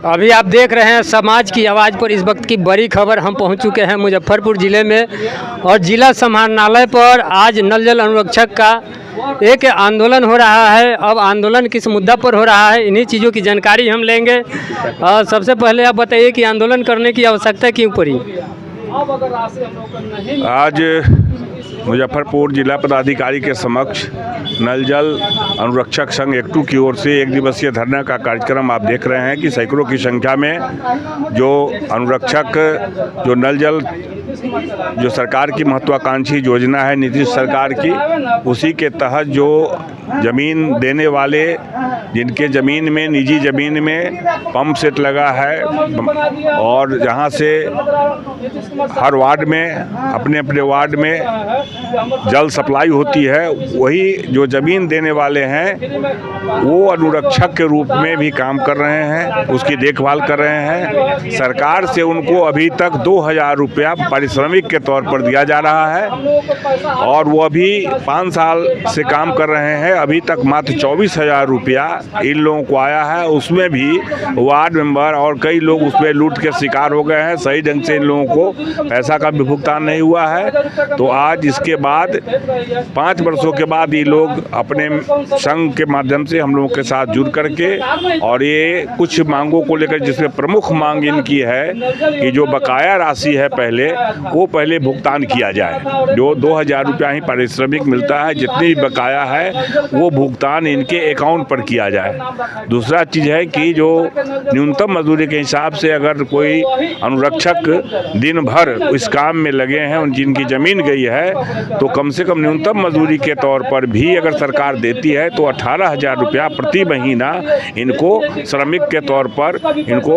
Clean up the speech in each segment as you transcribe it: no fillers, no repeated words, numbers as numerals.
अभी आप देख रहे हैं समाज की आवाज़ पर इस वक्त की बड़ी खबर। हम पहुंच चुके हैं मुजफ्फरपुर ज़िले में और जिला समाहरणालय पर आज नल जल अनुरक्षक का एक आंदोलन हो रहा है। अब आंदोलन किस मुद्दा पर हो रहा है, इन्हीं चीज़ों की जानकारी हम लेंगे। सबसे पहले आप बताइए कि आंदोलन करने की आवश्यकता क्यों पड़ी? आज मुजफ्फरपुर जिला पदाधिकारी के समक्ष नल जल अनुरक्षक संघ एक्टू की ओर से एक दिवसीय धरना का कार्यक्रम आप देख रहे हैं कि सैकड़ों की संख्या में जो अनुरक्षक जो नल जल जो सरकार की महत्वाकांक्षी योजना है नीतीश सरकार की, उसी के तहत जो ज़मीन देने वाले जिनके ज़मीन में निजी ज़मीन में पंप सेट लगा है और जहां से हर वार्ड में अपने अपने वार्ड में जल सप्लाई होती है, वही जो ज़मीन देने वाले हैं वो अनुरक्षक के रूप में भी काम कर रहे हैं, उसकी देखभाल कर रहे हैं। सरकार से उनको अभी तक 2000 रुपया पारिश्रमिक के तौर पर दिया जा रहा है और वो अभी 5 साल से काम कर रहे हैं। अभी तक मात्र 24,000 रुपया इन लोगों को आया है, उसमें भी वार्ड मेंबर और कई लोग उसमें लूट के शिकार हो गए हैं। सही ढंग से इन लोगों को पैसा का भी भुगतान नहीं हुआ है। तो आज इसके बाद 5 वर्षों के बाद ये लोग अपने संघ के माध्यम से हम लोगों के साथ जुड़ करके और ये कुछ मांगों को लेकर, जिसमें प्रमुख मांग इनकी है कि जो बकाया राशि है वो पहले भुगतान किया जाए। जो 2000 रुपया ही पारिश्रमिक मिलता है, जितनी बकाया है वो भुगतान इनके अकाउंट पर किया जाए। दूसरा चीज़ है कि जो न्यूनतम मजदूरी के हिसाब से अगर कोई अनुरक्षक दिन भर इस काम में लगे हैं और जिनकी ज़मीन गई है, तो कम से कम न्यूनतम मजदूरी के तौर पर भी अगर सरकार देती है तो 18,000 रुपया प्रति महीना इनको श्रमिक के तौर पर इनको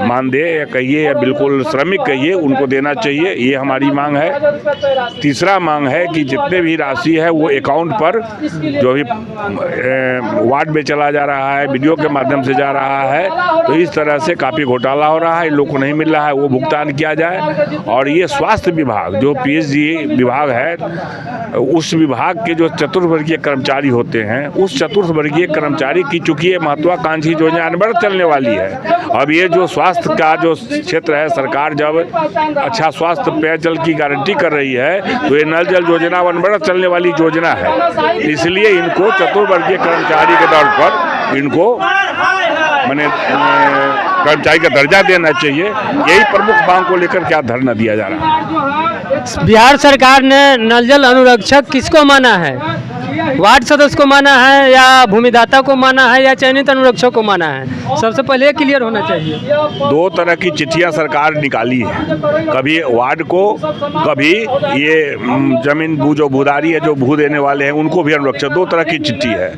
मानदेय या कहिए या बिल्कुल श्रमिक कहिए उनको देना चाहिए। ये हमारी मांग है। तीसरा मांग है कि जितने भी राशि है वो अकाउंट पर जो भी वार्ड में चला जा रहा है, वीडियो के माध्यम से जा रहा है, तो इस तरह से काफ़ी घोटाला हो रहा है, इन लोग को नहीं मिल रहा है, वो भुगतान किया जाए। और ये स्वास्थ्य विभाग जो PSG विभाग है, उस विभाग के जो चतुर्थवर्गीय कर्मचारी होते हैं, उस चतुर्थवर्गीय कर्मचारी की चूंकि ये महत्वाकांक्षी योजना अनवरत चलने वाली है। अब ये जो स्वास्थ्य का जो क्षेत्र है, सरकार जब अच्छा स्वास्थ्य पेयजल की गारंटी कर रही है, तो ये नल जल योजना अनवरत चलने वाली योजना है। इसलिए इनको चतुर्वर्गीय कर्मचारी के तौर पर इनको माने कर्मचारी का दर्जा देना चाहिए। यही प्रमुख मांग को लेकर क्या धरना दिया जा रहा है। बिहार सरकार ने नल जल अनुरक्षक किसको माना है? वार्ड सदस्य को माना है या भूमिदाता को माना है या चयनित अनुरक्षक को माना है? सबसे पहले क्लियर होना चाहिए। 2 तरह की चिट्ठियां सरकार निकाली है, कभी वार्ड को, कभी ये जमीन जो भूदारी है, जो भू देने वाले हैं उनको भी अनुरक्षक। 2 तरह की चिट्ठी है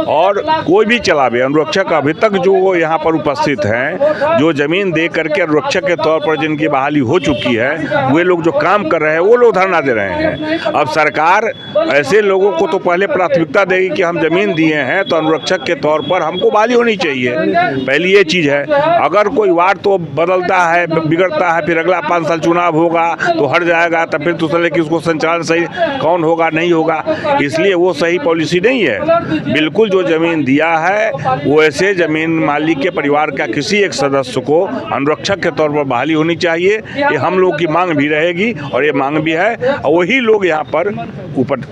और कोई भी चलावे अनुरक्षक अभी तक जो यहाँ पर उपस्थित हैं, जो जमीन दे करके अनुरक्षक के तौर पर जिनकी बहाली हो चुकी है, वे लोग जो काम कर रहे हैं वो लोग धरना दे रहे हैं। अब सरकार ऐसे लोगों को तो पहले प्राथमिकता देगी कि हम जमीन दिए हैं तो अनुरक्षक के तौर पर हमको बहाली होनी चाहिए, पहली ये चीज़ है। अगर कोई वार्ड तो बदलता है, बिगड़ता है, फिर अगला 5 साल चुनाव होगा तो हट जाएगा, तब फिर दूसरे कि उसको संचालन सही कौन होगा नहीं होगा, इसलिए वो सही पॉलिसी नहीं है। बिल्कुल जो ज़मीन दिया है वो ऐसे ज़मीन मालिक के परिवार का किसी एक सदस्य को अनुरक्षक के तौर पर बहाली होनी चाहिए। ये हम लोग की मांग भी रहेगी और ये मांग भी है और वही लोग यहाँ पर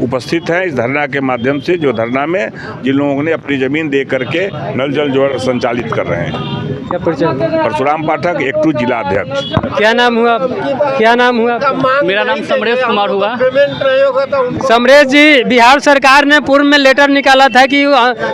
उपस्थित हैं इस धरना के माध्यम से, जो धरना में जिन लोगों ने अपनी ज़मीन दे करके नल जल जो संचालित कर रहे हैं। परशुराम पाठक, एक्टू जिला अध्यक्ष। क्या नाम हुआ? मेरा नाम समरेश कुमार हुआ। समरेश जी, बिहार सरकार ने पूर्व में लेटर निकाला था कि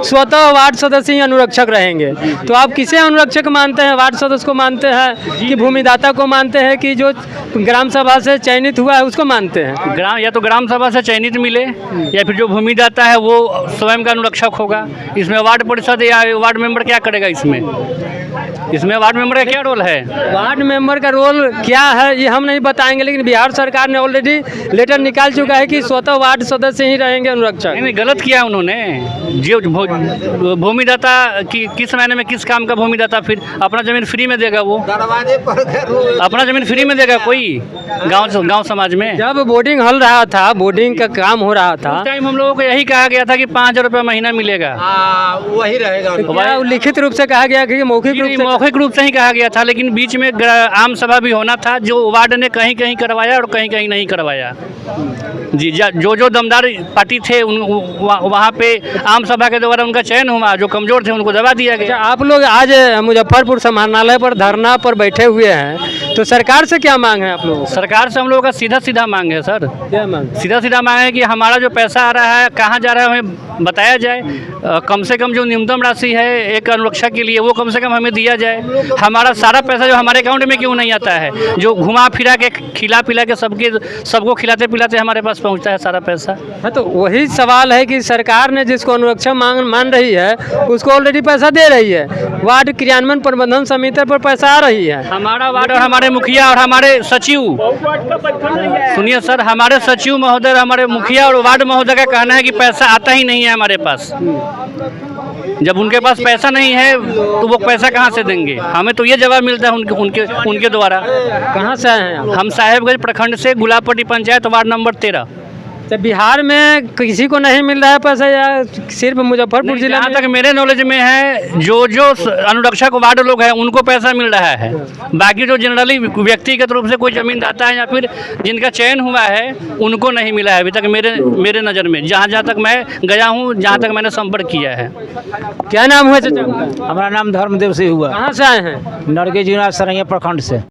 स्वतः वार्ड सदस्य ही अनुरक्षक रहेंगे, तो आप किसे अनुरक्षक मानते हैं? वार्ड सदस्य को मानते हैं कि भूमिदाता को मानते हैं कि जो ग्राम सभा से चयनित हुआ है उसको मानते हैं? या तो ग्राम सभा से चयनित मिले या फिर जो भूमिदाता है वो स्वयं का अनुरक्षक होगा। इसमें वार्ड परिषद या वार्ड मेंबर क्या करेगा? इसमें वार्ड मेंबर का क्या रोल है? वार्ड मेंबर का रोल क्या है ये हम नहीं बताएंगे, लेकिन बिहार सरकार ने ऑलरेडी लेटर निकाल चुका है कि स्वतः वार्ड सदस्य ही रहेंगे अनुरक्षक। नहीं, गलत किया उन्होंने। जो भूमिदाता किस महीने में किस काम का भूमिदाता फिर अपना जमीन फ्री में देगा? वो दरवाजे पर अपना जमीन फ्री में देगा कोई गांव समाज में? जब बोर्डिंग हल रहा था, बोर्डिंग का काम हो रहा था, उस टाइम हम लोगों को यही कहा गया था कि 5,000 रुपये महीना मिलेगा, वही रहेगा। लिखित रूप से कहा गया कि मौखिक रूप से मौखिक रूप से ही कहा गया था, लेकिन बीच में आम सभा भी होना था, जो वार्ड ने कहीं कहीं करवाया और कहीं कहीं नहीं करवाया। जी, जो दमदार पार्टी थे उन वहाँ पे आम सभा के द्वारा उनका चयन हुआ, जो कमज़ोर थे उनको दबा दिया गया। आप लोग आज मुजफ्फरपुर समाहरणालय पर धरना पर बैठे हुए हैं, तो सरकार से क्या मांग है आप लोगों को? सरकार से हम लोगों का सीधा सीधा मांग है सर, क्या मांग? सीधा मांग है कि हमारा जो पैसा आ रहा है कहाँ जा रहा है हमें बताया जाए। कम से कम जो न्यूनतम राशि है एक अनुरक्षक के लिए वो कम से कम हमें दिया जाए। हमारा सारा पैसा जो हमारे अकाउंट में क्यों नहीं आता है, जो घुमा फिरा के खिला पिला के सबको खिलाते पिलाते हमारे पास पहुंचता है सारा पैसा। हाँ, तो वही सवाल है कि सरकार ने जिसको अनुरक्षक मान रही है उसको ऑलरेडी पैसा दे रही है, वार्ड क्रियान्वयन प्रबंधन समिति पर पैसा आ रही है। हमारा वार्ड और हमारे मुखिया और हमारे सचिव, सुनिए सर, हमारे सचिव महोदय, हमारे मुखिया और वार्ड महोदय का कहना है कि पैसा आता ही नहीं है हमारे पास। जब उनके पास पैसा नहीं है तो वो पैसा कहाँ से देंगे? हमें तो ये जवाब मिलता है उनके द्वारा। कहाँ से आए हैं आप? हम साहेबगंज प्रखंड से, गुलाबपट्टी पंचायत, वार्ड नंबर 13। तो बिहार में किसी को नहीं मिल रहा है पैसा या सिर्फ मुजफ्फरपुर जिला जहाँ में? तक मेरे नॉलेज में है, जो अनुरक्षक वार्ड लोग हैं उनको पैसा मिल रहा है। बाकी जो जनरली व्यक्तिगत रूप से कोई ज़मीन दाता है या फिर जिनका चयन हुआ है उनको नहीं मिला है अभी तक मेरे नज़र में, जहाँ तक मैं गया हूँ, जहाँ तक मैंने संपर्क किया है। क्या नाम हुआ चाचा? हमारा नाम धर्मदेव से हुआ। कहाँ से आए हैं? नरगे जिला सरैया प्रखंड से।